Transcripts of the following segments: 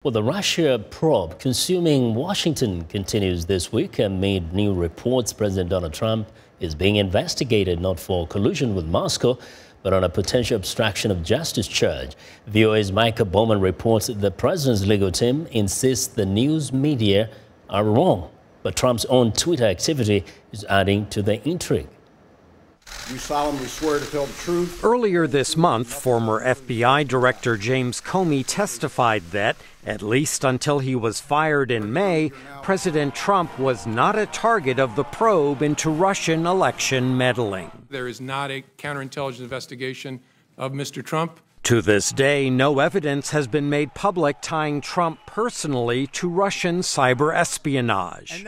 Well, the Russia probe consuming Washington continues this week amid new reports President Donald Trump is being investigated not for collusion with Moscow, but on a potential obstruction of justice charge. VOA's Micah Bowman reports that the president's legal team insists the news media are wrong, but Trump's own Twitter activity is adding to the intrigue. You solemnly swear to tell the truth. Earlier this month, former FBI Director James Comey testified that, at least until he was fired in May, President Trump was not a target of the probe into Russian election meddling. There is not a counterintelligence investigation of Mr. Trump. To this day, no evidence has been made public tying Trump personally to Russian cyber espionage.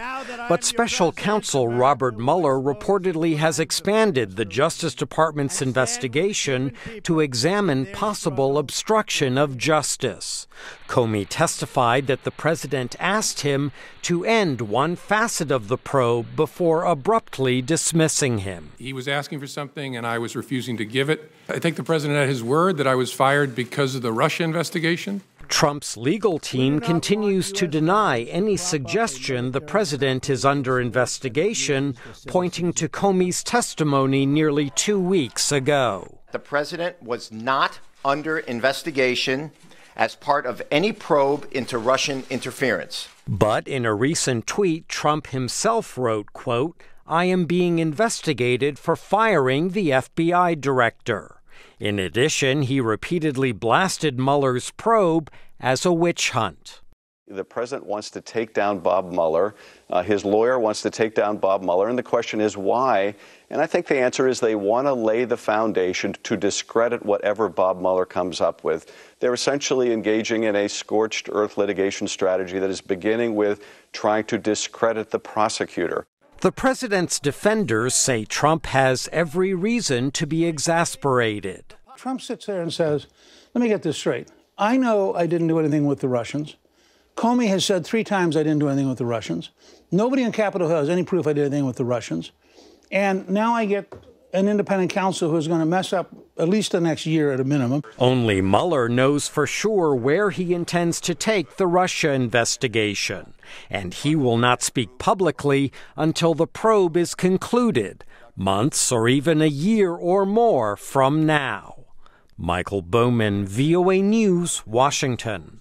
But special counsel Robert Mueller reportedly has expanded the Justice Department's investigation to examine possible obstruction of justice. Comey testified that the president asked him to end one facet of the probe before abruptly dismissing him. He was asking for something and I was refusing to give it. I take the president at his word that I was fired because of the Russia investigation. Trump's legal team continues to deny any suggestion the president is under investigation, pointing to Comey's testimony nearly 2 weeks ago. The president was not under investigation as part of any probe into Russian interference. But in a recent tweet, Trump himself wrote, quote, "I am being investigated for firing the FBI director." In addition, he repeatedly blasted Mueller's probe as a witch hunt. The president wants to take down Bob Mueller. His lawyer wants to take down Bob Mueller. And the question is why? And I think the answer is they want to lay the foundation to discredit whatever Bob Mueller comes up with. They're essentially engaging in a scorched earth litigation strategy that is beginning with trying to discredit the prosecutor. The president's defenders say Trump has every reason to be exasperated. Trump sits there and says, let me get this straight. I know I didn't do anything with the Russians. Comey has said 3 times I didn't do anything with the Russians. Nobody on Capitol Hill has any proof I did anything with the Russians. And now I get an independent counsel who's going to mess up at least the next year at a minimum. Only Mueller knows for sure where he intends to take the Russia investigation. And he will not speak publicly until the probe is concluded, months or even a year or more from now. Michael Bowman, VOA News, Washington.